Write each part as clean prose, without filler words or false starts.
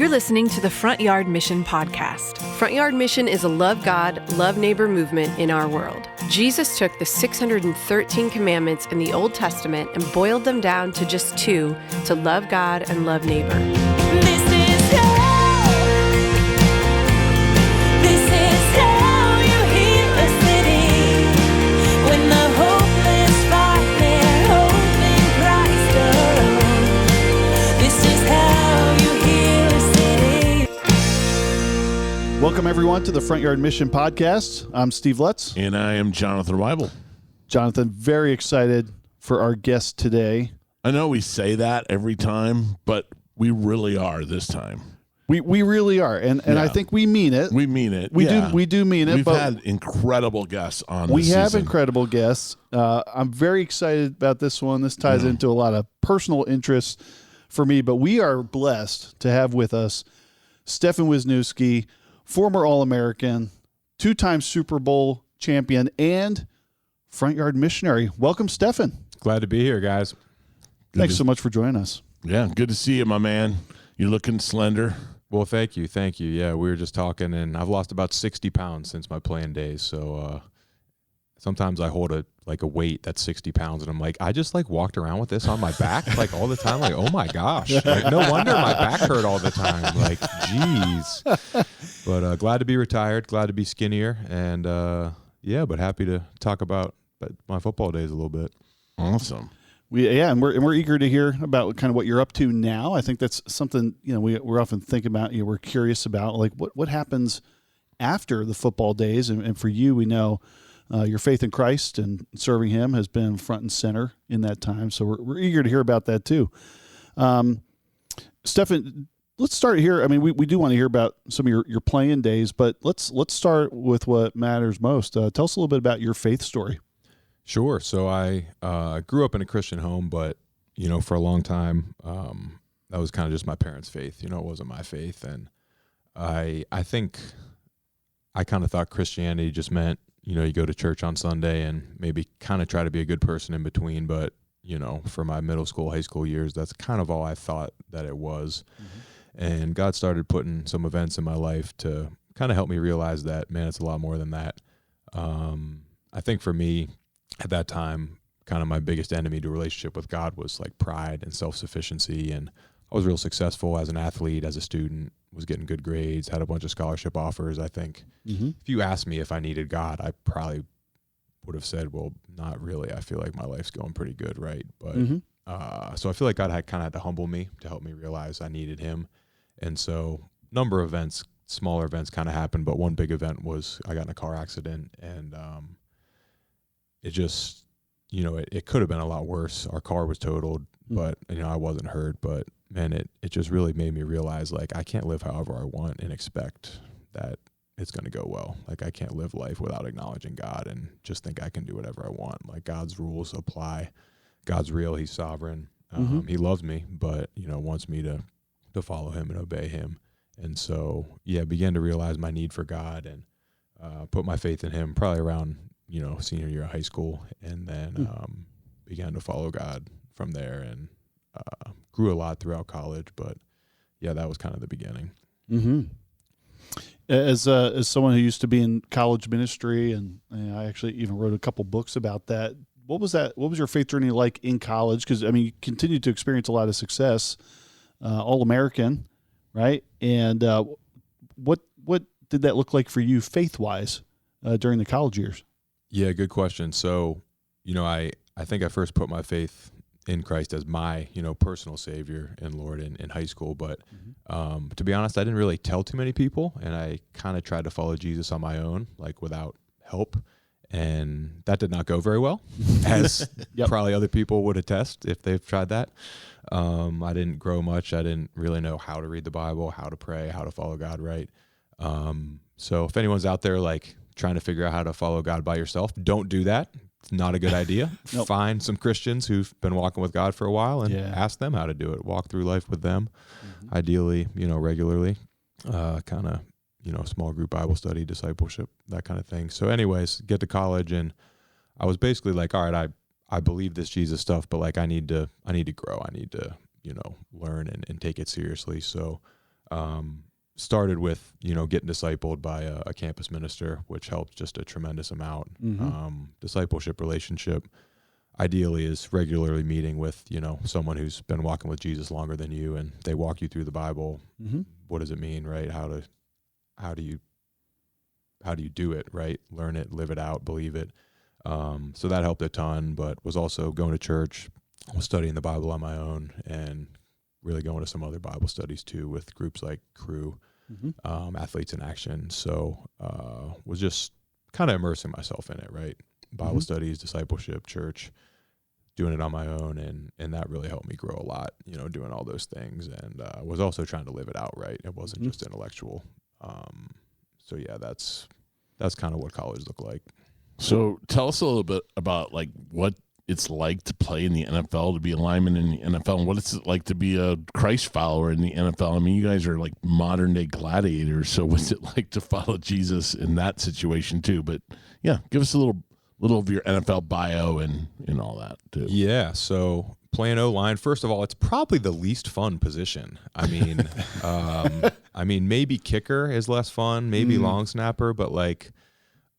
You're listening to the Front Yard Mission podcast. Front Yard Mission is a love God, love neighbor movement in our world. Jesus took the 613 commandments in the Old Testament and boiled them down to just 2, to love God and love neighbor. Welcome, everyone, to the Front Yard Mission podcast. I'm Steve Lutz. And I am Jonathan Weibel. Jonathan, very excited for our guest today. I know we say that every time, but we really are this time. We really are, and I think we mean it. We mean it. We do mean it. We've had incredible guests on this We have season. incredible guests. I'm very excited about this one. This ties into a lot of personal interests for me, but we are blessed to have with us Stefen Wisniewski, former All-American, 2-time Super Bowl champion, and Front Yard missionary. Welcome, Stefen. Glad to be here, guys. Thanks so much for joining us. Yeah, good to see you, my man. You're looking slender. Well, thank you. Yeah, we were just talking, and I've lost about 60 pounds since my playing days. So sometimes I hold a weight that's 60 pounds, and I'm like, I just walked around with this on my back all the time. Oh my gosh! No wonder my back hurt all the time. Geez. But glad to be retired. Glad to be skinnier, and but happy to talk about my football days a little bit. Awesome. We're eager to hear about kind of what you're up to now. I think that's something we're often thinking about. We're curious about what happens after the football days, and for you, we know your faith in Christ and serving Him has been front and center in that time. So we're eager to hear about that too. Stefen, let's start here. I mean, we do want to hear about some of your playing days, but let's start with what matters most. Tell us a little bit about your faith story. Sure. So I grew up in a Christian home, but, for a long time, that was kind of just my parents' faith. It wasn't my faith. And I think I kind of thought Christianity just meant, you go to church on Sunday and maybe kind of try to be a good person in between. But, for my middle school, high school years, that's kind of all I thought that it was. Mm-hmm. And God started putting some events in my life to kind of help me realize that, man, it's a lot more than that. I think for me, at that time, kind of my biggest enemy to relationship with God was pride and self-sufficiency. And I was real successful as an athlete, as a student, was getting good grades, had a bunch of scholarship offers. I think if you asked me if I needed God, I probably would have said, well, not really. I feel like my life's going pretty good, right? But so I feel like God had to humble me to help me realize I needed Him. And so number of events, smaller events kind of happened, but one big event was I got in a car accident, and it just, it could have been a lot worse. Our car was totaled, but, I wasn't hurt. But, man, it just really made me realize, I can't live however I want and expect that it's going to go well. I can't live life without acknowledging God and just think I can do whatever I want. God's rules apply. God's real. He's sovereign. He loves me, but, wants me to follow Him and obey Him. And so, began to realize my need for God and put my faith in Him probably around senior year of high school, and then began to follow God from there, and grew a lot throughout college. But that was kind of the beginning. Mm-hmm. As someone who used to be in college ministry, and I actually even wrote a couple books about that. What was your faith journey like in college? Because you continued to experience a lot of success, All-American, right? And what did that look like for you faith-wise during the college years? Yeah, good question. So, I think I first put my faith in Christ as my, personal Savior and Lord in high school. But to be honest, I didn't really tell too many people, and I kind of tried to follow Jesus on my own, without help. And that did not go very well, as probably other people would attest if they've tried that. I didn't grow much. I didn't really know how to read the Bible, how to pray, how to follow God right. So if anyone's out there trying to figure out how to follow God by yourself, don't do that. It's not a good idea. Nope. Find some Christians who've been walking with God for a while and ask them how to do it. Walk through life with them, ideally, regularly, kind of, small group Bible study, discipleship, that kind of thing. So anyways, get to college, and I was basically all right, I believe this Jesus stuff, but I need to grow. I need to, learn and take it seriously. So started with, getting discipled by a campus minister, which helped just a tremendous amount. Discipleship relationship ideally is regularly meeting with, someone who's been walking with Jesus longer than you, and they walk you through the Bible. What does it mean, right? How do you do it, right? Learn it, live it out, believe it. So that helped a ton, but was also going to church, was studying the Bible on my own, and really going to some other Bible studies too with groups like Crew, Athletes in Action. So was just kind of immersing myself in it, right? Bible studies, discipleship, church, doing it on my own, and that really helped me grow a lot, doing all those things, and was also trying to live it out, right? It wasn't just intellectual. So yeah, that's kind of what college looked like. So tell us a little bit about like what it's like to play in the NFL, to be a lineman in the NFL, and what it's like to be a Christ follower in the NFL. I mean, you guys are like modern day gladiators. So what's it like to follow Jesus in that situation too? But yeah, give us a little of your NFL bio and all that too. Yeah. So playing O-line, first of all, it's probably the least fun position. I mean, maybe kicker is less fun, maybe long snapper, but like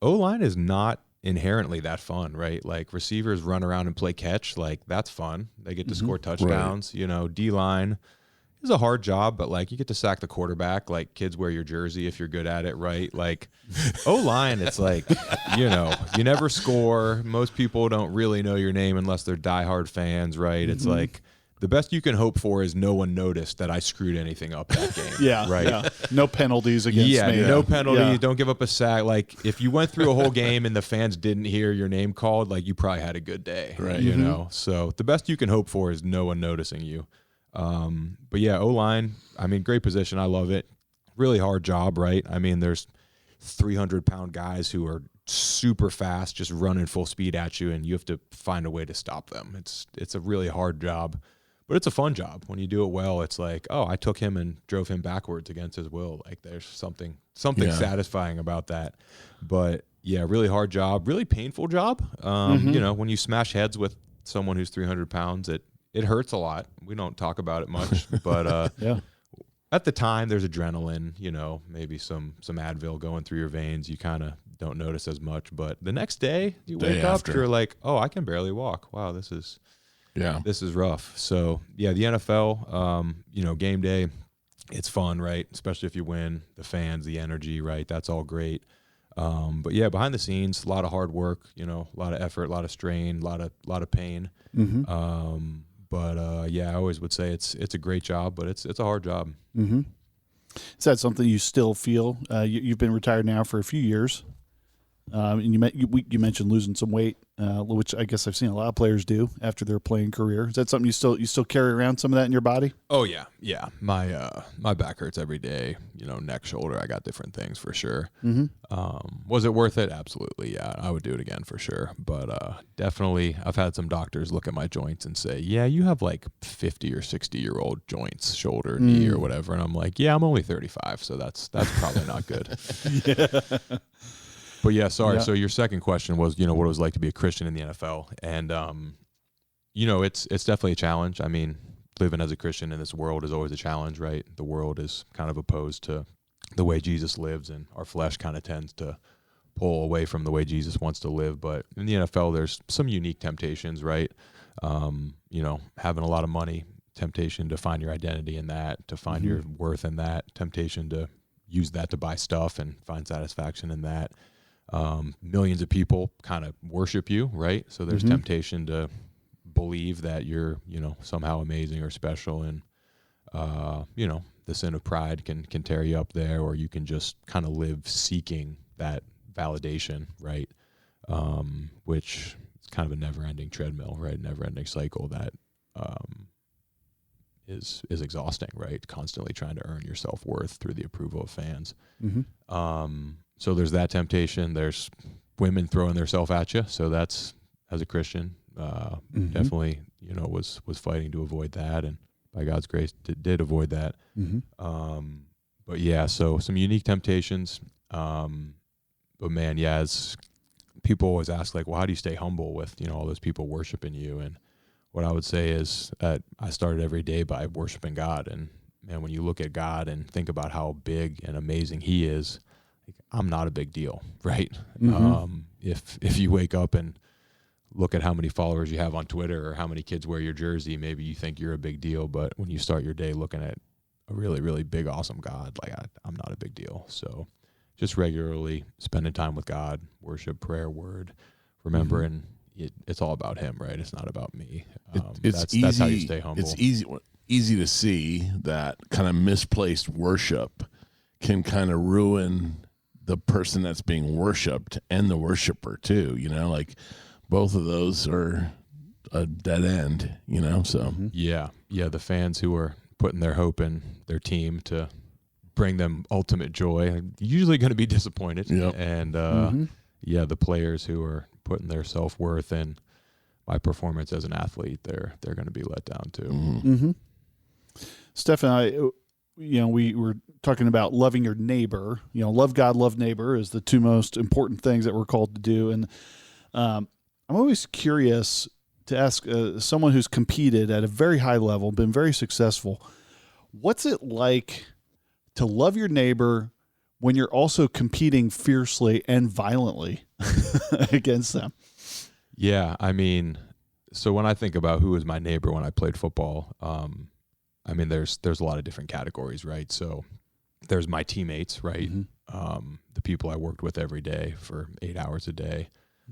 O-line is not inherently that fun, right? Like receivers run around and play catch, like that's fun. They get to score touchdowns. Right. D-line is a hard job, but like you get to sack the quarterback, like kids wear your jersey if you're good at it, right? Like O-line, it's like, you never score. Most people don't really know your name unless they're diehard fans, right? It's like the best you can hope for is no one noticed that I screwed anything up that game. Yeah. Right. Yeah. No penalties against me. No penalties. Yeah. Don't give up a sack. Like if you went through a whole game and the fans didn't hear your name called, like you probably had a good day. Right. So the best you can hope for is no one noticing you. But yeah, O-line, I mean, great position. I love it. Really hard job, right? I mean, there's 300-pound guys who are super fast, just running full speed at you, and you have to find a way to stop them. It's a really hard job, but it's a fun job. When you do it well, it's like, oh, I took him and drove him backwards against his will. Like there's something satisfying about that. But yeah, really hard job, really painful job. When you smash heads with someone who's 300 pounds, it hurts a lot. We don't talk about it much, but at the time there's adrenaline, maybe some Advil going through your veins. You kind of don't notice as much, but the next day you wake up, you're like, oh, I can barely walk. Wow, this is rough. So yeah, the NFL, game day, it's fun, right? Especially if you win, the fans, the energy, right? That's all great. But yeah, behind the scenes, a lot of hard work, a lot of effort, a lot of strain, a lot of pain. But I always would say it's a great job, but it's a hard job. Is that something you still feel? You've been retired now for a few years, and you mentioned losing some weight, which I guess I've seen a lot of players do after their playing career. Is that something you still carry around some of that in your body? Oh yeah. My back hurts every day. Neck, shoulder. I got different things for sure. Was it worth it? Absolutely. Yeah, I would do it again for sure. But definitely, I've had some doctors look at my joints and say, "Yeah, you have like 50 or 60-year-old joints, shoulder, knee, or whatever." And I'm like, "Yeah, I'm only 35, so that's probably not good." Yeah. But yeah, sorry. Yeah. So your second question was, what it was like to be a Christian in the NFL. And, it's definitely a challenge. I mean, living as a Christian in this world is always a challenge, right? The world is kind of opposed to the way Jesus lives, and our flesh kind of tends to pull away from the way Jesus wants to live. But in the NFL, there's some unique temptations, right? Having a lot of money, temptation to find your identity in that, to find your worth in that, temptation to use that to buy stuff and find satisfaction in that. Millions of people kind of worship you, right? So there's temptation to believe that you're, somehow amazing or special, and the sin of pride can tear you up there, or you can just kind of live seeking that validation, right? Which is kind of a never-ending treadmill, right? Never-ending cycle that is exhausting, right? Constantly trying to earn your self-worth through the approval of fans. So there's that temptation. There's women throwing themselves at you. So that's, as a Christian, definitely, was fighting to avoid that, and by God's grace did avoid that. But yeah, so some unique temptations. But man, as people always ask, like, well, how do you stay humble with, all those people worshiping you? And what I would say is that I started every day by worshiping God, and man, when you look at God and think about how big and amazing he is, like, I'm not a big deal, right? If you wake up and look at how many followers you have on Twitter or how many kids wear your jersey, maybe you think you're a big deal, but when you start your day looking at a really, really big, awesome God, like I'm not a big deal. So just regularly spending time with God, worship, prayer, word, remembering it's all about him, right? It's not about me. That's how you stay humble. It's easy to see that kind of misplaced worship can kind of ruin the person that's being worshiped and the worshiper too, like both of those are a dead end, so. Yeah. The fans who are putting their hope in their team to bring them ultimate joy are usually going to be disappointed. Yep. And the players who are putting their self-worth in my performance as an athlete, they're going to be let down too. Stefen, we were talking about loving your neighbor. Love God, love neighbor is the two most important things that we're called to do. And I'm always curious to ask someone who's competed at a very high level, been very successful, what's it like to love your neighbor when you're also competing fiercely and violently against them? Yeah, so when I think about who was my neighbor when I played football, there's a lot of different categories, right? So there's my teammates, right? The people I worked with every day for 8 hours a day,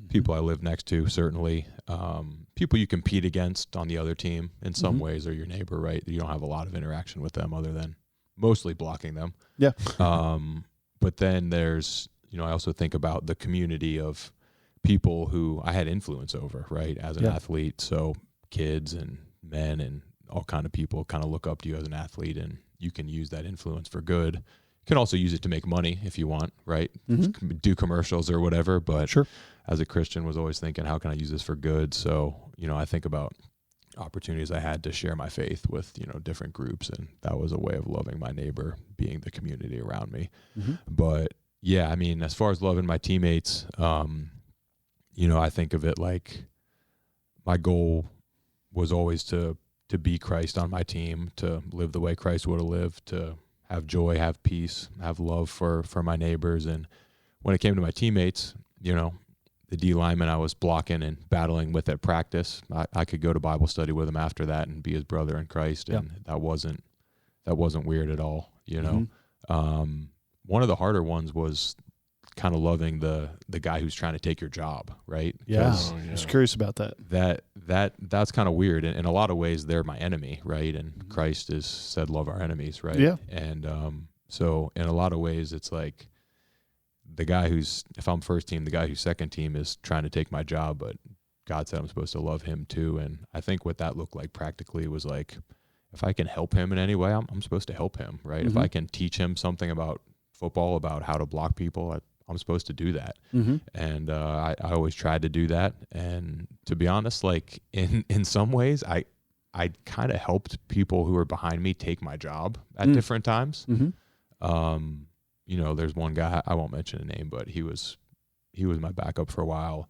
people I live next to, certainly. People you compete against on the other team in some ways are your neighbor, right? You don't have a lot of interaction with them other than mostly blocking them. Yeah. But then there's, I also think about the community of people who I had influence over, right, as an athlete. So kids and men and all kind of people kind of look up to you as an athlete, and you can use that influence for good. You can also use it to make money if you want, right? Do commercials or whatever. But sure. As a Christian, was always thinking, how can I use this for good? So, I think about opportunities I had to share my faith with, different groups, and that was a way of loving my neighbor, being the community around me. But yeah, as far as loving my teammates, I think of it like my goal was always to be Christ on my team, to live the way Christ would have lived, to have joy, have peace, have love for my neighbors. And when it came to my teammates, the D lineman I was blocking and battling with at practice, I could go to Bible study with him after that and be his brother in Christ. And that wasn't weird at all. One of the harder ones was kind of loving the guy who's trying to take your job, right? Yeah. I was curious about that. That's kind of weird. In a lot of ways, they're my enemy, right? And Christ has said, love our enemies, right? Yeah. And so in a lot of ways, it's like the guy if I'm first team, the guy who's second team is trying to take my job, but God said I'm supposed to love him too. And I think what that looked like practically was like, if I can help him in any way, I'm supposed to help him, right? If I can teach him something about football, about how to block people, I'm supposed to do that. And I always tried to do that. And to be honest, like in some ways, I kind of helped people who were behind me take my job at different times. There's one guy, I won't mention a name, but he was my backup for a while,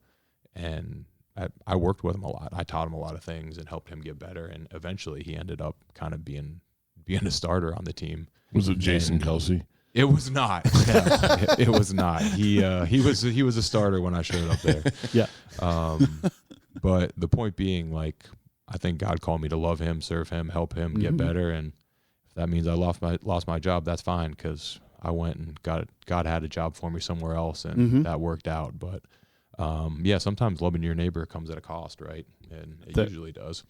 and I worked with him a lot. I taught him a lot of things and helped him get better, and eventually he ended up kind of being a starter on the team. Was it Jason Kelsey? It was not. It was not. He was a starter when I showed up there. Yeah. But the point being, like, I think God called me to love him, serve him, help him get better, and if that means I lost my job, that's fine, because I went and God had a job for me somewhere else, and that worked out. But sometimes loving your neighbor comes at a cost, right? And it usually does.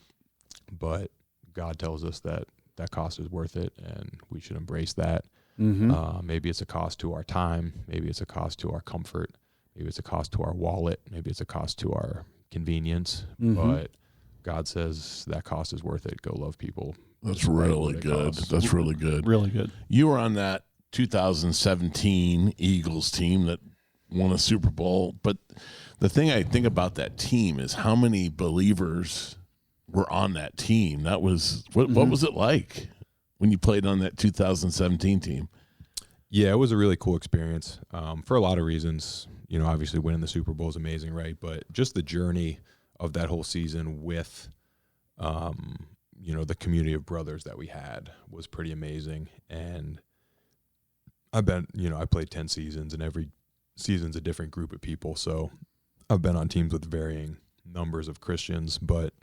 But God tells us that cost is worth it, and we should embrace that. Maybe it's a cost to our time. Maybe it's a cost to our comfort. Maybe it's a cost to our wallet. Maybe it's a cost to our convenience. But God says that cost is worth it. Go love people. That's really good. That's really good. Really good. You were on that 2017 Eagles team that won a Super Bowl. But the thing I think about that team is how many believers were on that team. That was what was it like when you played on that 2017 team? Yeah, it was a really cool experience for a lot of reasons. Obviously winning the Super Bowl is amazing, right? But just the journey of that whole season with, the community of brothers that we had was pretty amazing. And I played 10 seasons, and every season's a different group of people. So I've been on teams with varying numbers of Christians, but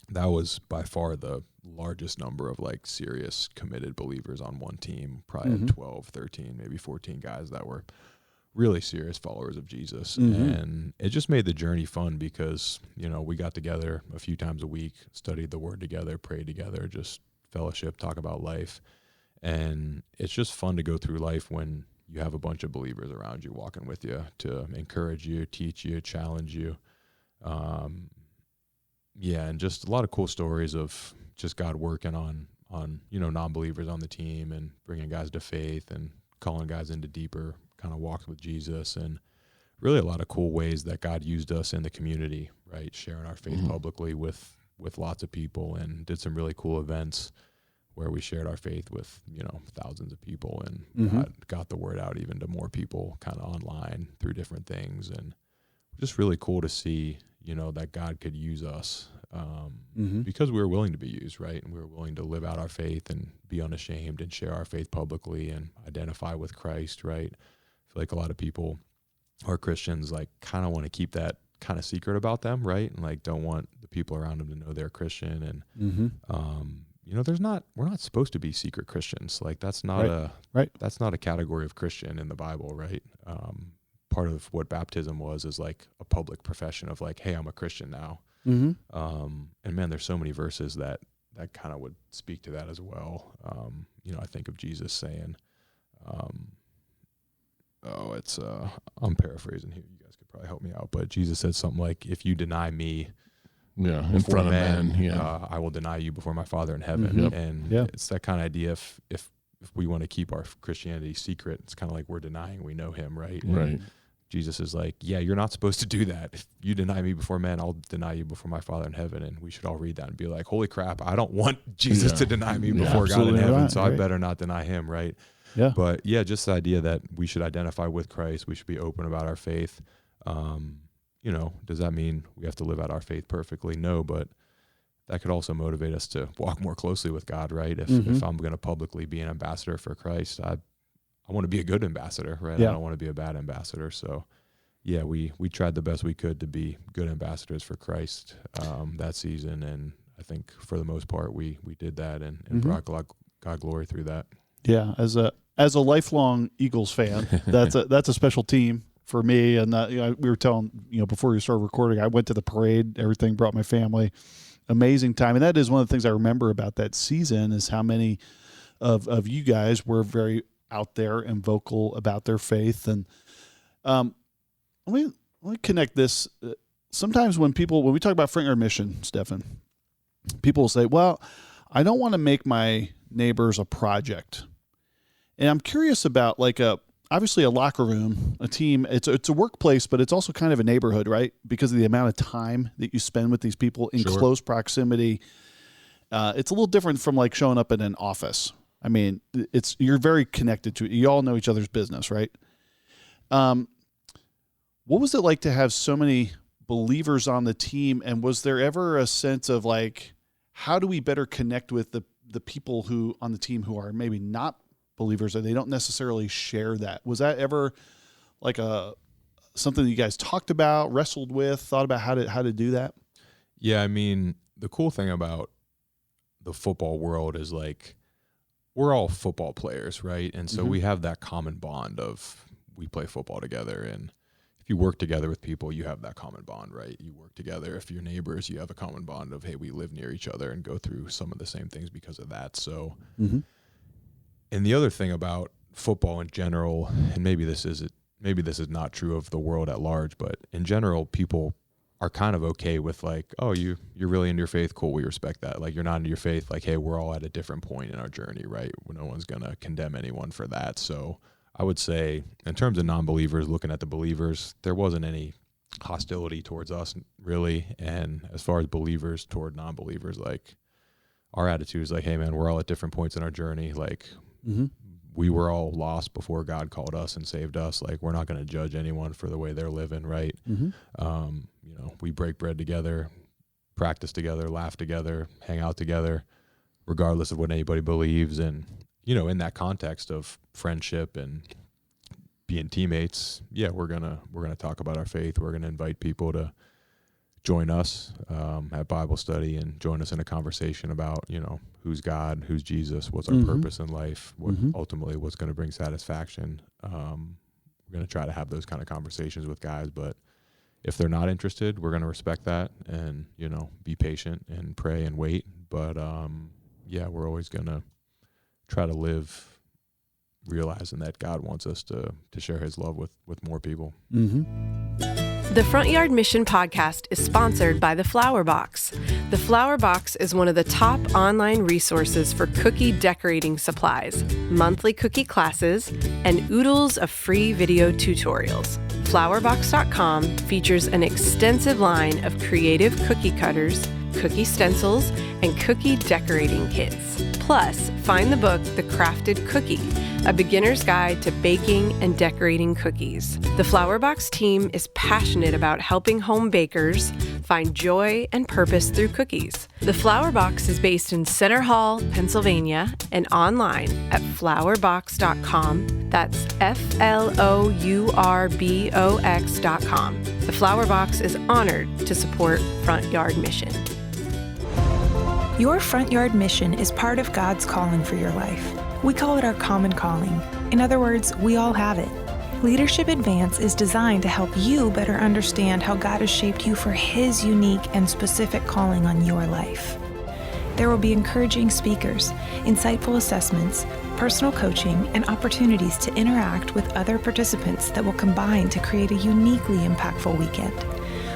that was by far the largest number of like serious committed believers on one team. Probably had 12, 13, maybe 14 guys that were really serious followers of Jesus. And it just made the journey fun because, we got together a few times a week, studied the word together, prayed together, just fellowship, talk about life. And it's just fun to go through life when you have a bunch of believers around you walking with you to encourage you, teach you, challenge you. And just a lot of cool stories of just God working on non-believers on the team and bringing guys to faith and calling guys into deeper kind of walks with Jesus, and really a lot of cool ways that God used us in the community, right? Sharing our faith publicly with lots of people, and did some really cool events where we shared our faith with, thousands of people, and God got the word out even to more people kind of online through different things. And just really cool to see, that God could use us because we were willing to be used, right? And we were willing to live out our faith and be unashamed and share our faith publicly and identify with Christ, right? I feel like a lot of people who are Christians like kind of want to keep that kind of secret about them, right? And like don't want the people around them to know they're Christian. And we're not supposed to be secret Christians. Like that's not that's not a category of Christian in the Bible, right? Part of what baptism is like a public profession of like, hey, I'm a Christian now. And man, there's so many verses that kind of would speak to that as well. I think of Jesus saying, I'm paraphrasing here. You guys could probably help me out, but Jesus said something like, if you deny me, in front of men, I will deny you before my Father in heaven. And it's that kind of idea. If we want to keep our Christianity secret, it's kind of like we're denying we know him, right? Right. And Jesus is like, yeah, you're not supposed to do that. If you deny me before men, I'll deny you before my Father in heaven. And we should all read that and be like, holy crap, I don't want Jesus to deny me before God in heaven, so I better not deny him, right? Yeah. But yeah, just the idea that we should identify with Christ. We should be open about our faith. Does that mean we have to live out our faith perfectly? No, but that could also motivate us to walk more closely with God, right? If I'm going to publicly be an ambassador for Christ, I want to be a good ambassador, right? Yeah. I don't want to be a bad ambassador. So yeah, we tried the best we could to be good ambassadors for Christ that season. And I think for the most part, we did that and brought God glory through that. Yeah. As a lifelong Eagles fan, that's a special team for me. And we were telling, before we started recording, I went to the parade, everything, brought my family. Amazing time. And that is one of the things I remember about that season is how many of you guys were very out there and vocal about their faith. And let me connect this. Sometimes when we talk about Front Yard Mission, Stefen, people will say, well, I don't want to make my neighbors a project. And I'm curious about obviously a locker room, a team, it's a workplace, but it's also kind of a neighborhood, right? Because of the amount of time that you spend with these people in close proximity. It's a little different from like showing up in an office. I mean, you're very connected to it. You all know each other's business, right? What was it like to have so many believers on the team? And was there ever a sense of like, how do we better connect with the people who on the team who are maybe not believers, or they don't necessarily share that? Was that ever like something that you guys talked about, wrestled with, thought about how to do that? Yeah, I mean, the cool thing about the football world is like we're all football players, right? And so we have that common bond of we play football together, and if you work together with people, you have that common bond, right? You work together. If you're neighbors, you have a common bond of, hey, we live near each other and go through some of the same things because of that. So and the other thing about football in general, and maybe this is not true of the world at large, but in general, people are kind of okay with like, oh, you're really into your faith. Cool. We respect that. Like, you're not into your faith. Like, hey, we're all at a different point in our journey, right? No one's going to condemn anyone for that. So I would say in terms of non-believers looking at the believers, there wasn't any hostility towards us really. And as far as believers toward non-believers, like our attitude is like, hey man, we're all at different points in our journey. Like, we were all lost before God called us and saved us. Like, we're not going to judge anyone for the way they're living, right? We break bread together, practice together, laugh together, hang out together, regardless of what anybody believes. And, in that context of friendship and being teammates, we're going to talk about our faith. We're going to invite people to join us at Bible study and join us in a conversation about, who's God, who's Jesus, what's our purpose in life, what ultimately what's going to bring satisfaction. We're going to try to have those kind of conversations with guys, but if they're not interested, we're going to respect that and, be patient and pray and wait. But, we're always going to try to live realizing that God wants us to share his love with more people. The Front Yard Mission podcast is sponsored by The Flower Box. The Flower Box is one of the top online resources for cookie decorating supplies, monthly cookie classes, and oodles of free video tutorials. Flowerbox.com features an extensive line of creative cookie cutters, cookie stencils, and cookie decorating kits. Plus, find the book, The Crafted Cookie, a beginner's guide to baking and decorating cookies. The Flower Box team is passionate about helping home bakers find joy and purpose through cookies. The Flower Box is based in Center Hall, Pennsylvania, and online at flowerbox.com. That's FLOURBOX.com. The Flower Box is honored to support Front Yard Mission. Your Front Yard Mission is part of God's calling for your life. We call it our common calling. In other words, we all have it. Leadership Advance is designed to help you better understand how God has shaped you for His unique and specific calling on your life. There will be encouraging speakers, insightful assessments, personal coaching, and opportunities to interact with other participants that will combine to create a uniquely impactful weekend.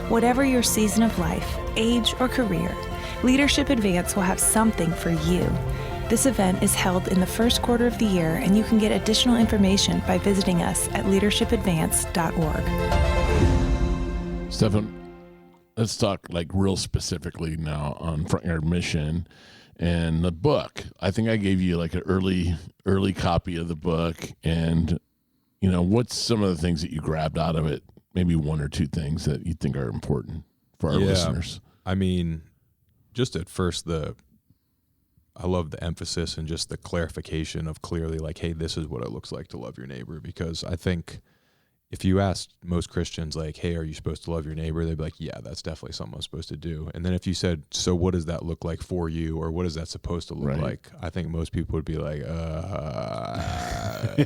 Whatever your season of life, age, or career, Leadership Advance will have something for you. This event is held in the first quarter of the year, and you can get additional information by visiting us at leadershipadvance.org. Stefen, let's talk real specifically now on Front Yard Mission and the book. I think I gave you an early copy of the book, and what's some of the things that you grabbed out of it? Maybe one or two things that you think are important for our listeners. I mean, just at first, I love the emphasis and just the clarification of clearly hey, this is what it looks like to love your neighbor. Because I think if you ask most Christians, hey, are you supposed to love your neighbor? They'd be like, yeah, that's definitely something I'm supposed to do. And then if you said, so what does that look like for you? Or what is that supposed to look like? I think most people would be like,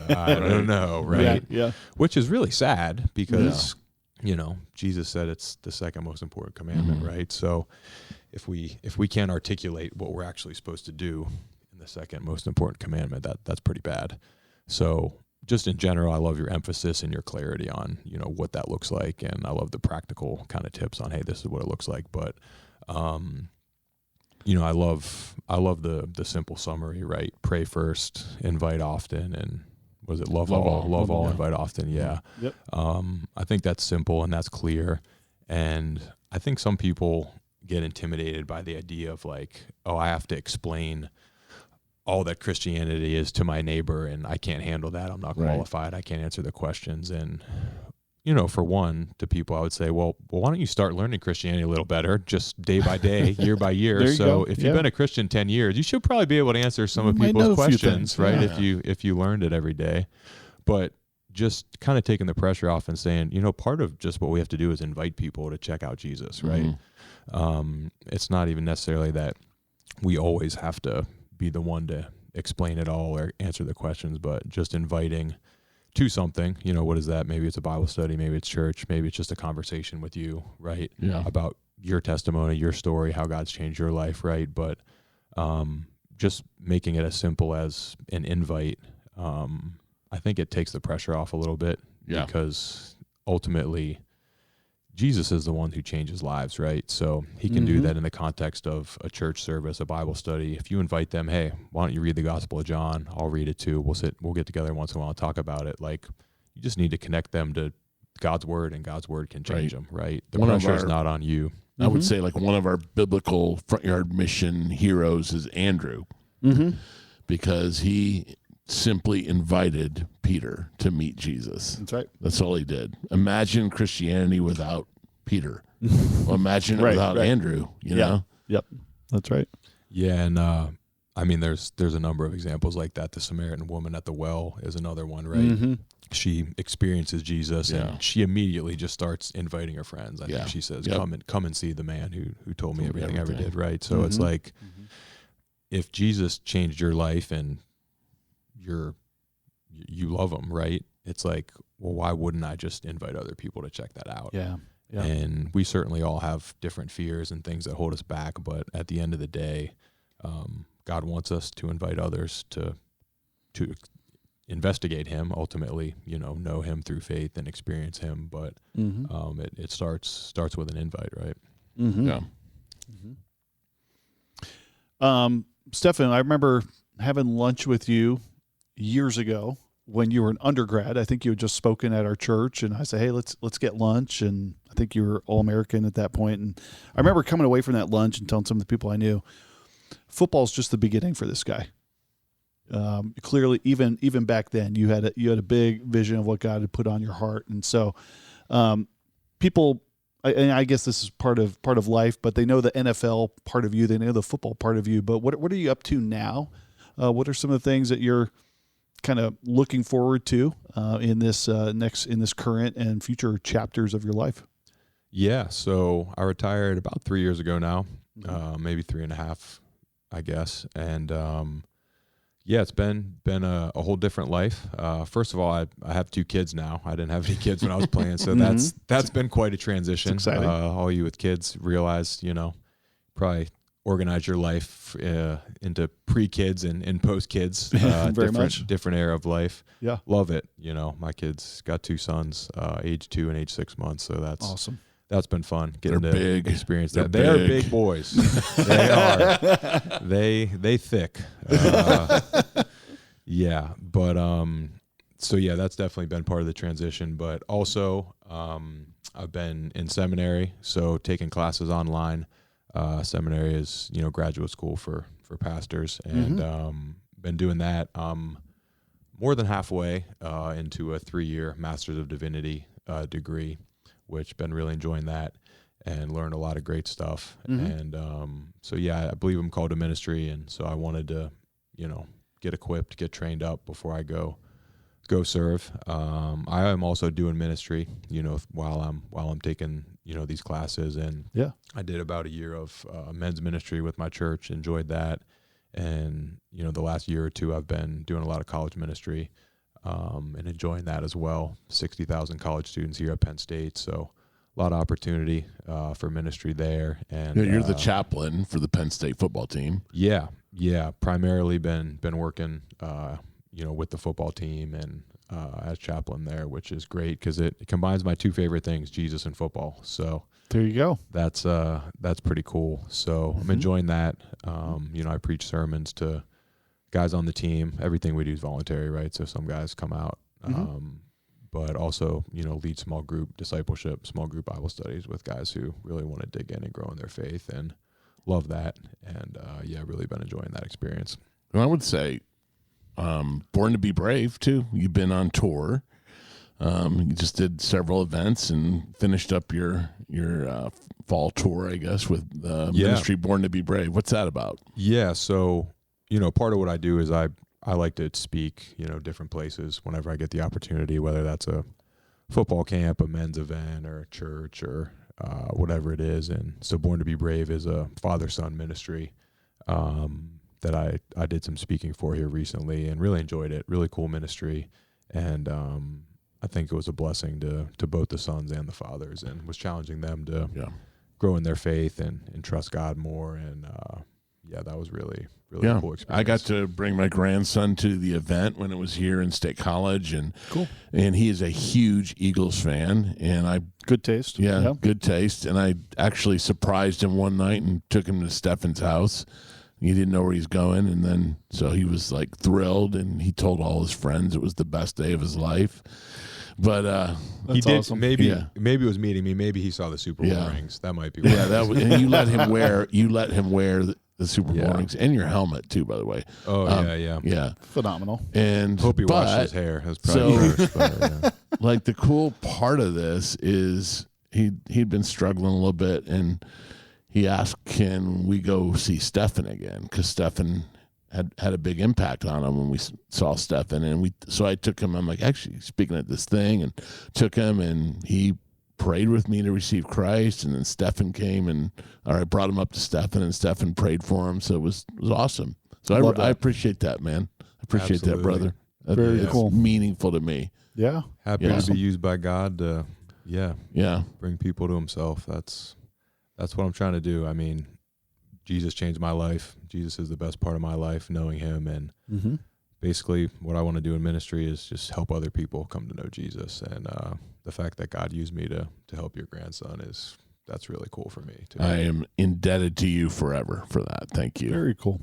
I don't know, right? Yeah. Which is really sad because, Jesus said it's the second most important commandment, right? So if we can't articulate what we're actually supposed to do in the second most important commandment, that's pretty bad. So just in general, I love your emphasis and your clarity on, what that looks like. And I love the practical kind of tips on, hey, this is what it looks like. But, I love the simple summary, right? Pray first, invite often, and was it love all, invite often. Yeah. Yep. I think that's simple and that's clear. And I think some people get intimidated by the idea of I have to explain all that Christianity is to my neighbor, and I can't handle that. I'm not qualified. I can't answer the questions. And, for one, to people, I would say, well, why don't you start learning Christianity a little better, just day by day, year by year. So if you've been a Christian 10 years, you should probably be able to answer some of people's questions, right? Yeah. If you learned it every day. But just kind of taking the pressure off and saying, part of just what we have to do is invite people to check out Jesus, right? It's not even necessarily that we always have to be the one to explain it all or answer the questions, but just inviting to something, what is that? Maybe it's a Bible study, maybe it's church, maybe it's just a conversation with you, right? Yeah. About your testimony, your story, how God's changed your life, right? But just making it as simple as an invite, I think it takes the pressure off a little bit because ultimately Jesus is the one who changes lives, right? So he can do that in the context of a church service, a Bible study. If you invite them, hey, why don't you read the Gospel of John? I'll read it too. We'll get together once in a while and talk about it. You just need to connect them to God's word, and God's word can change them, right? The pressure is not on you. I would say one of our biblical Front Yard Mission heroes is Andrew, because he simply invited Peter to meet Jesus. That's right. That's all he did. Imagine Christianity without Peter. Well, imagine it without Andrew, you know? Yep. That's right. Yeah, and I mean, there's a number of examples like that. The Samaritan woman at the well is another one, right? Mm-hmm. She experiences Jesus, and she immediately just starts inviting her friends. I think she says, "Come and see the man who told me everything I ever did." Right. So it's like, if Jesus changed your life and you love him, right? It's like, well, why wouldn't I just invite other people to check that out? Yeah. Yeah. And we certainly all have different fears and things that hold us back, but at the end of the day, God wants us to invite others to investigate him, ultimately, know him through faith and experience him. But it starts with an invite, right? Mm-hmm. Yeah. Mm-hmm. Stefen, I remember having lunch with you years ago when you were an undergrad. I think you had just spoken at our church, and I said, "Hey, let's get lunch." And I think you were All-American at that point. And I remember coming away from that lunch and telling some of the people I knew, football's just the beginning for this guy. Clearly, even back then, you had a big vision of what God had put on your heart, and so people. And I guess this is part of life, but they know the NFL part of you, they know the football part of you. But what are you up to now? What are some of the things that you're kind of looking forward to in this current and future chapters of your life? Yeah, so I retired about 3 years ago now, maybe 3.5, I guess, and it's been a whole different life. First of all, I have 2 kids now. I didn't have any kids when I was playing, so that's been quite a transition. It's exciting. All you with kids realize, probably organize your life into pre-kids and post-kids. Very much. Different era of life. Yeah. Love it. My kids got 2 sons, age 2 and age 6 months, so that's awesome. That's been fun getting They're to big. experience that. They're They're big. big boys. They are. They thick. Yeah, but that's definitely been part of the transition. But also, I've been in seminary, so taking classes online. Seminary is graduate school for pastors, and been doing that. More than halfway into a 3-year Master's of Divinity degree, which been really enjoying that and learned a lot of great stuff. And I believe I'm called to ministry, and so I wanted to, get equipped, get trained up before I go serve. I am also doing ministry, while I'm taking these classes, and I did about a year of men's ministry with my church, enjoyed that, and the last year or two I've been doing a lot of college ministry. And enjoying that as well. 60,000 college students here at Penn State, so a lot of opportunity for ministry there. And you're the chaplain for the Penn State football team. Yeah. Primarily been working, with the football team and as chaplain there, which is great because it combines my 2 favorite things, Jesus and football. So there you go. That's pretty cool. So I'm enjoying that. I preach sermons to guys on the team. Everything we do is voluntary, right? So some guys come out, but also, lead small group discipleship, small group Bible studies with guys who really want to dig in and grow in their faith, and love that. And really been enjoying that experience. And I would say, Born to be Brave too. You've been on tour. You just did several events and finished up your fall tour, I guess, with ministry Born to be Brave. What's that about? Yeah, so part of what I do is I like to speak, different places whenever I get the opportunity, whether that's a football camp, a men's event, or a church, or whatever it is. And so Born to be Brave is a father-son ministry that I did some speaking for here recently and really enjoyed it. Really cool ministry. And I think it was a blessing to both the sons and the fathers, and was challenging them to grow in their faith and trust God more. And that was really a cool experience. I got to bring my grandson to the event when it was here in State College, and cool. And he is a huge Eagles fan, and good taste. Yeah, good taste. And I actually surprised him one night and took him to Stefen's house. He didn't know where he's going, and then so he was like thrilled, and he told all his friends it was the best day of his life. But he did awesome. maybe it was meeting me. Maybe he saw the Super Bowl rings. That might be that was, and you let him wear the Super Bowl rings and your helmet too, by the way. Oh yeah, phenomenal. And hope he washed his hair. That's probably like the cool part of this is he'd been struggling a little bit, and he asked, "Can we go see Stefen again?" Because Stefen had a big impact on him when we saw Stefen, and so I took him. I'm like, actually speaking at this thing, and took him, and he prayed with me to receive Christ, and then Stefen came, and I brought him up to Stefen, and Stefen prayed for him. So it was awesome. So I appreciate that, man. I appreciate that, brother. Very cool. Meaningful to me. Yeah. Happy to be used by God to, bring people to himself. That's what I'm trying to do. I mean, Jesus changed my life. Jesus is the best part of my life, knowing him. And basically what I want to do in ministry is just help other people come to know Jesus. And the fact that God used me to help your grandson that's really cool for me too. I am indebted to you forever for that. Thank you. Very cool.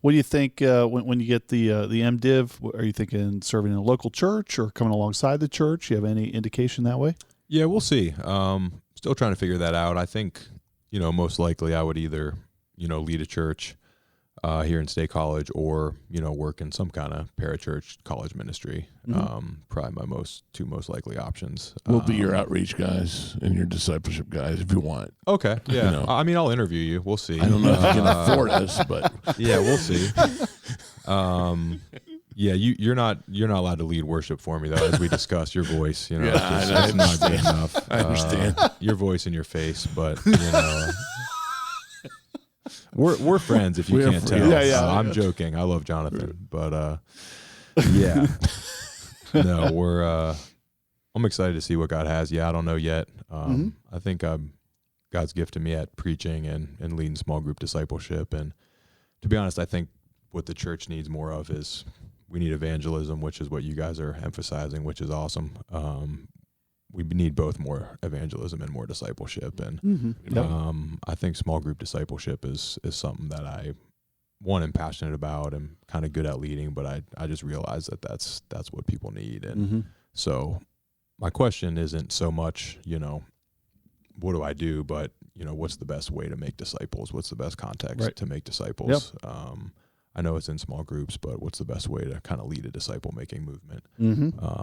What do you think when you get the MDiv? Are you thinking serving in a local church or coming alongside the church? You have any indication that way? Yeah, we'll see. Still trying to figure that out. I think, most likely I would either, lead a church here in State College or, work in some kind of parachurch college ministry. Probably my two most likely options. We'll be your outreach guys and your discipleship guys if you want. Okay. Yeah. I mean, I'll interview you. We'll see. I don't know if you can afford us, but yeah, we'll see. Yeah, you're not allowed to lead worship for me though, as we discussed. Your voice, it's not good enough. I understand your voice and your face, but we're friends if you can't tell. Yeah. I'm joking. I love Jonathan, but yeah, no, I'm excited to see what God has. Yeah, I don't know yet. I think God's gifted me at preaching and leading small group discipleship, and to be honest, I think what the church needs more of is we need evangelism, which is what you guys are emphasizing, which is awesome. We need both more evangelism and more discipleship. And I think small group discipleship is something that I'm passionate about and kind of good at leading, but I just realized that that's what people need. And so my question isn't so much, what do I do, but, what's the best way to make disciples? What's the best context to make disciples? I know it's in small groups, but what's the best way to kind of lead a disciple-making movement,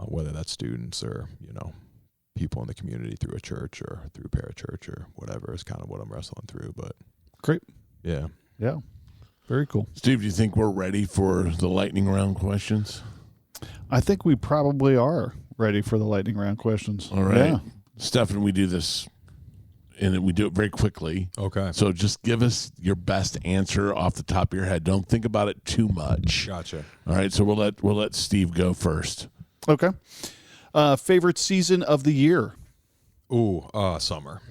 whether that's students or, people in the community through a church or through parachurch or whatever is kind of what I'm wrestling through. But great. Yeah. Yeah. Very cool. Steve, do you think we're ready for the lightning round questions? I think we probably are ready for the lightning round questions. All right. Yeah. Stefan, we do this, and we do it very quickly. Okay. So just give us your best answer off the top of your head. Don't think about it too much. Gotcha. All right. So we'll let Steve go first. Okay. Favorite season of the year? Ooh, summer.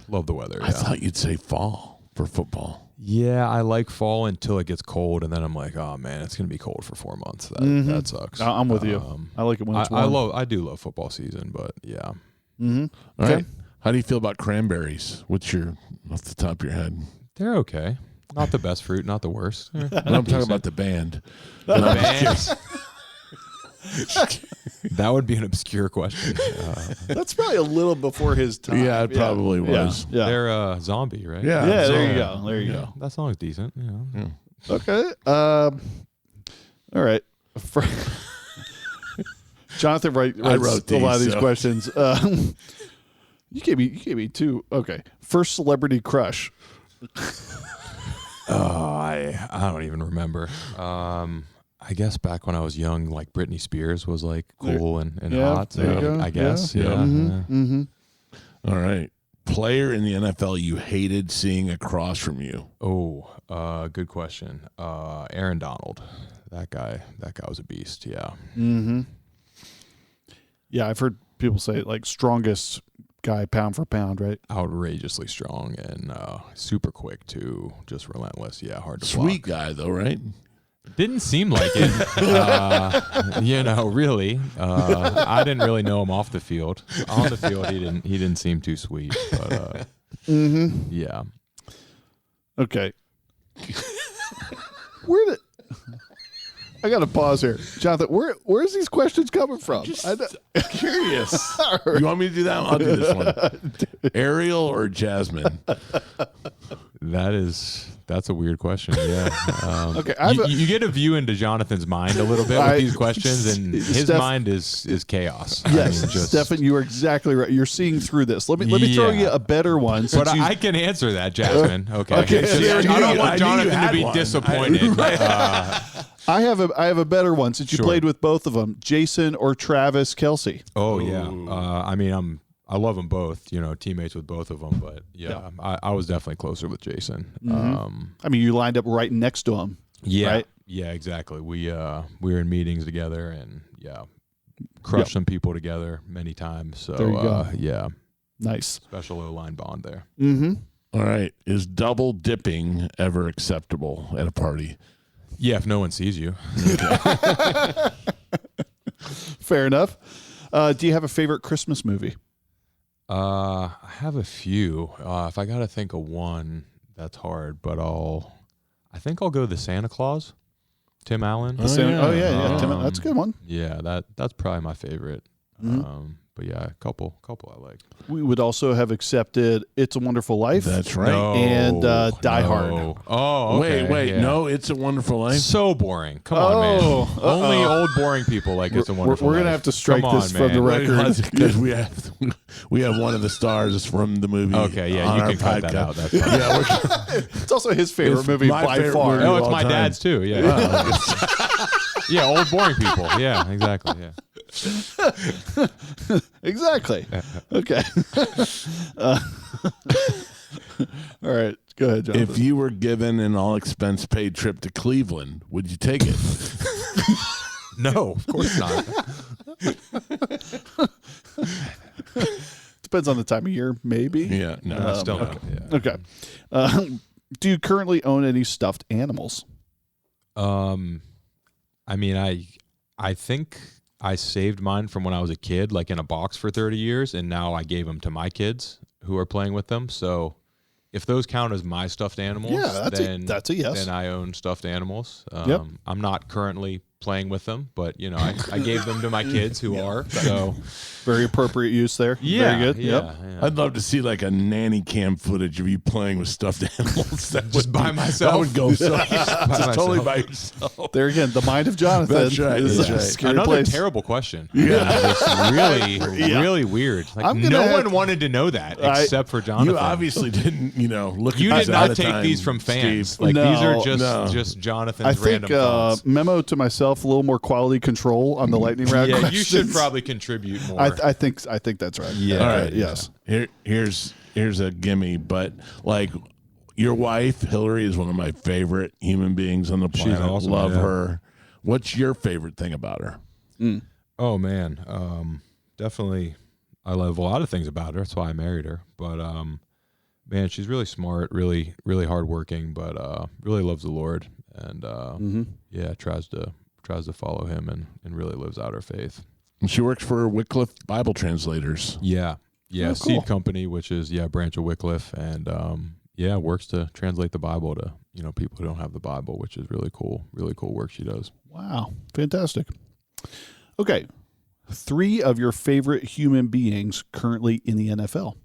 Love the weather. I thought you'd say fall for football. Yeah, I like fall until it gets cold, and then I'm like, oh man, it's gonna be cold for 4 months. That sucks. I'm with you. I like it when it's warm. I do love football season, but yeah. All right. How do you feel about cranberries? What's your off the top of your head? They're okay. Not the best fruit, not the worst. I'm talking about the band. The band. That would be an obscure question. That's probably a little before his time. Yeah, it probably was. Yeah. They're Zombie, right? Yeah, there you go. There you go. That song's decent. Yeah. Okay. All right. Jonathan writes I wrote a lot of these, these questions. You gave me two. Okay. First celebrity crush. I don't even remember. I guess back when I was young, like Britney Spears was like cool and hot. So I guess. Yeah. All right. Player in the NFL you hated seeing across from you. Oh, good question. Aaron Donald. That guy was a beast. Yeah. Yeah, I've heard people say like strongest guy pound for pound, right? Outrageously strong and super quick too. Just relentless. Yeah, hard to Sweet block. guy though, right? Didn't seem like it. Really. I didn't really know him off the field. On the field, he didn't seem too sweet. But yeah. Okay. I got to pause here, Jonathan. Where's these questions coming from? Curious. You want me to do that one? I'll do this one. Ariel or Jasmine? That's a weird question. Yeah. Okay, you get a view into Jonathan's mind a little bit with these questions, and his mind is chaos. Yes, Stefen, you are exactly right. You're seeing through this. Let me throw you a better one. But I can answer that, Jasmine. Okay. I don't want Jonathan to be disappointed. I have a better one since you played with both of them, Jason or Travis Kelce. Oh yeah. I mean, I love them both. Teammates with both of them. But I was definitely closer with Jason. I mean, you lined up right next to him. Yeah. Right? Yeah. Exactly. We were in meetings together and crushed some people together many times. So there you go. Yeah. Nice. Special O-line bond there. Mm-hmm. All right. Is double dipping ever acceptable at a party? Yeah, if no one sees you. Fair enough. Do you have a favorite Christmas movie? I have a few. If I got to think of one, that's hard. But I think I'll go The Santa Claus, Tim Allen. Yeah. Tim, that's a good one. Yeah, that's probably my favorite. But yeah, a couple I like. We would also have accepted It's a Wonderful Life. That's right. And Die Hard. Oh, okay. Wait. Yeah. No, It's a Wonderful Life. So boring. Come on, man. Only old boring people like It's a Wonderful We're Life. going to have to strike this from the record. Because we have one of the stars from the movie. Okay, yeah, you can cut that out. That's fine. Yeah, it's also his favorite movie by favorite far. movie. Oh, it's all my time. dad's too. Yeah. Yeah, old boring people. Yeah, exactly. Yeah. Exactly. Okay. All right. Go ahead, Jonathan. If you were given an all-expense paid trip to Cleveland, would you take it? No, of course not. Depends on the time of year, maybe. Yeah. No. Still no. Okay. Do you currently own any stuffed animals? I mean, I think I saved mine from when I was a kid, like in a box for 30 years, and now I gave them to my kids who are playing with them. So if those count as my stuffed animals, that's a yes. Then I own stuffed animals. Yep. I'm not currently playing with them, but I gave them to my kids who are. So very appropriate use there. Yeah, Very good. Yeah, Yep. yeah. I'd love to see like a nanny cam footage of you playing with stuffed animals. That Just would by myself. That would go so just totally myself. by yourself. There again, the mind of Jonathan. That's right, is that's a right. scary Another place. terrible question. Yeah, really weird. Like no one wanted to know that except for Jonathan. You obviously didn't, look. You at did this not ahead of take time, these from fans. Steve. Like these No, are just Jonathan's I think random thoughts. memo to myself, a little more quality control on the lightning round. Yeah, questions. you should probably contribute more. I think that's right. Yeah. All All right. right. Yes. Here's a gimme, but like your wife Hillary is one of my favorite human beings on the planet. She's awesome, Love yeah. her. What's your favorite thing about her? Oh man, definitely. I love a lot of things about her. That's why I married her. But man, she's really smart, really hardworking, but really loves the Lord, and yeah, tries to follow Him and really lives out her faith. She works for Wycliffe Bible Translators. Yeah, Oh, cool. Seed Company, which is a branch of Wycliffe, and works to translate the Bible to people who don't have the Bible, which is really cool work she does. Wow. Fantastic. Okay. 3 of your favorite human beings currently in the NFL.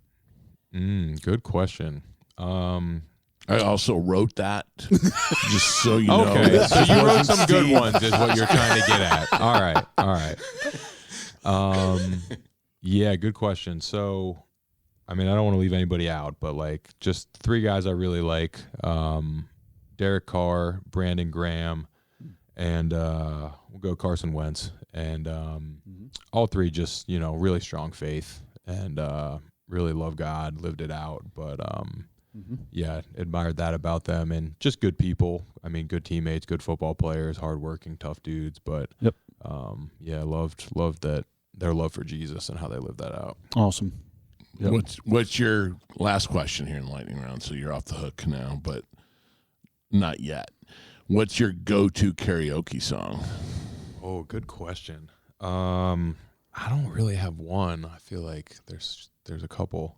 Good question. I also wrote that, just so you know. Okay, so you wrote some good ones, is what you're trying to get at. All right. Yeah, good question. So, I mean, I don't want to leave anybody out, but like just 3 guys I really like: Derek Carr, Brandon Graham, and we'll go Carson Wentz. And all 3 just really strong faith and really love God, lived it out. But yeah, admired that about them, and just good people. I mean, good teammates, good football players, hardworking, tough dudes. But yeah, loved that their love for Jesus and how they lived that out. Awesome. Yep. What's your last question here in Lightning Round? So you're off the hook now, but not yet. What's your go-to karaoke song? Oh, good question. I don't really have one. I feel like there's a couple.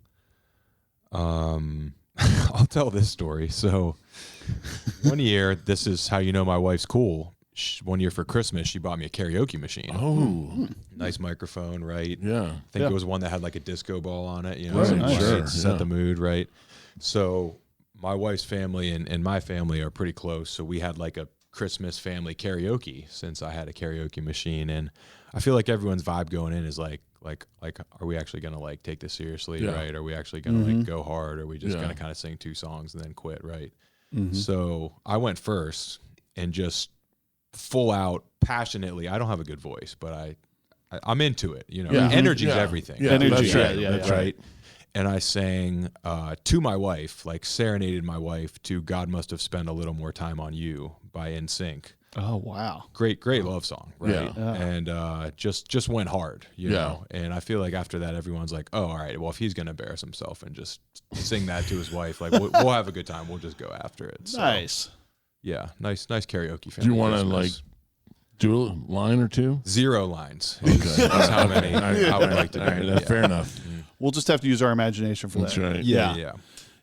I'll tell this story. So one year, this is how you know my wife's cool. One year for Christmas, she bought me a karaoke machine. Oh, Nice microphone, right? yeah. I think it was one that had like a disco ball on it, Right, so nice. Sure, set yeah. the mood, right? So my wife's family and my family are pretty close, so we had like a Christmas family karaoke since I had a karaoke machine, and I feel like everyone's vibe going in is like, are we actually gonna like take this seriously, right? Are we actually gonna like go hard? Or are we just gonna kind of sing 2 songs and then quit, right? So I went first and just full out passionately. I don't have a good voice, but I'm into it. You know, energy is everything. Yeah, Energy, that's right. And I sang to my wife, like serenaded my wife to "God Must Have Spent a Little More Time on You" by NSYNC. Oh wow, great love song, right? Yeah. And just went hard, you know. And I feel like after that, everyone's like, "Oh, all right. Well, if he's gonna embarrass himself and just sing that to his wife, like we'll have a good time. We'll just go after it." So, nice. Yeah, nice karaoke. Do you want to like do a line or 2? 0 lines. Okay, That's how many I would like to do. All right, fair enough. We'll just have to use our imagination for That's that. right.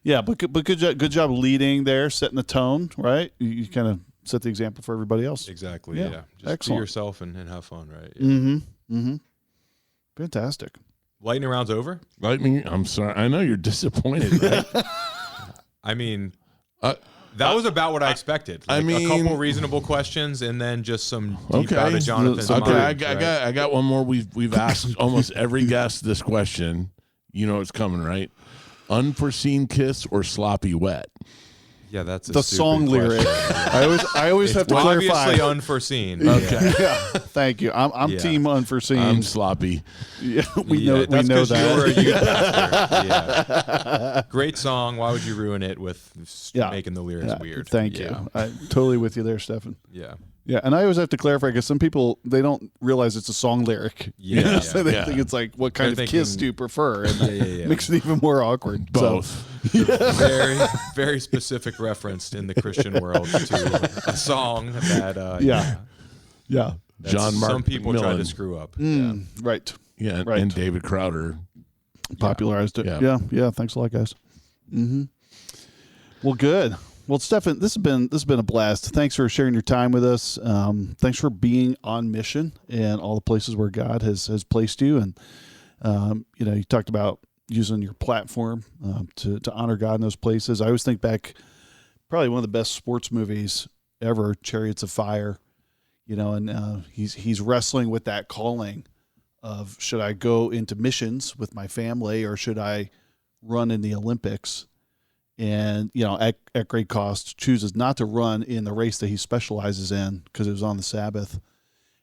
Yeah. But good job leading there, setting the tone. Right, you kind of set the example for everybody else. Exactly. Yeah. Yeah. Just Excellent. be yourself and have fun, right? Fantastic. Lightning round's over. I'm sorry. I know you're disappointed, right? I mean, that was about what I expected. Like a couple reasonable questions and then just some deep out of Jonathan's mind. I got one more. We've asked almost every guest this question. You know it's coming, right? Unforeseen kiss or sloppy wet? Yeah, that's the song lyric. I always have to clarify. Obviously unforeseen. Okay. Yeah. Thank you. I'm team unforeseen. I'm sloppy. Yeah, we know that. Yeah. Great song. Why would you ruin it with making the lyrics weird? Thank you. I'm totally with you there, Stefan. Yeah. Yeah, and I always have to clarify because some people, they don't realiry it's a song lyric. Yeah. So they think it's like, what kind of kiss do you prefer? And that makes it even more awkward. Both. So, very, very specific reference in the Christian world to a song that, yeah. John Mark some people McMillan. try to screw up. Right. Yeah, Right. and David Crowder Popularized it. Yeah. Yeah. Thanks a lot, guys. Well, good. Well, Stefan, this has been a blast. Thanks for sharing your time with us. Thanks for being on mission and all the places where God has placed you. And you talked about using your platform to honor God in those places. I always think back, probably one of the best sports movies ever, Chariots of Fire. And he's wrestling with that calling of, should I go into missions with my family or should I run in the Olympics? And, at great cost, chooses not to run in the race that he specializes in because it was on the Sabbath.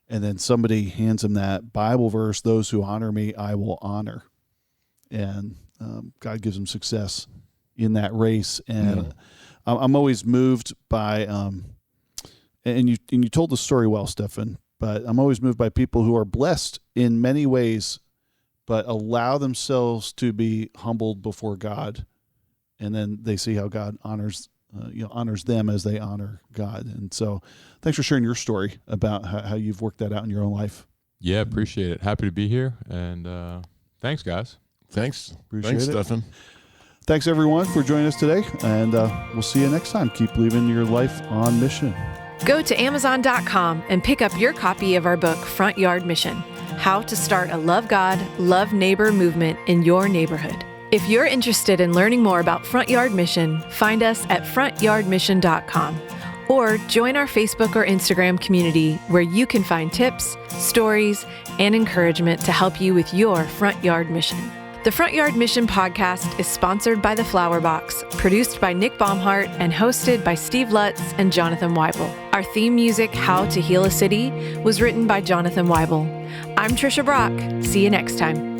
And then somebody hands him that Bible verse, those who honor me, I will honor. And God gives him success in that race. And I'm always moved by, and you told the story well, Stefan, but I'm always moved by people who are blessed in many ways, but allow themselves to be humbled before God. And then they see how God honors them as they honor God. And so thanks for sharing your story about how you've worked that out in your own life. Yeah, appreciate it. Happy to be here. And thanks, guys. Thanks. Appreciate it. Stefan. Thanks, everyone, for joining us today. And we'll see you next time. Keep living your life on mission. Go to Amazon.com and pick up your copy of our book, Front Yard Mission: How to Start a Love God, Love Neighbor movement in your neighborhood. If you're interested in learning more about Front Yard Mission, find us at frontyardmission.com or join our Facebook or Instagram community where you can find tips, stories, and encouragement to help you with your front yard mission. The Front Yard Mission podcast is sponsored by The Flower Box, produced by Nick Baumhart, and hosted by Steve Lutz and Jonathan Weibel. Our theme music, How to Heal a City, was written by Jonathan Weibel. I'm Trisha Brock. See you next time.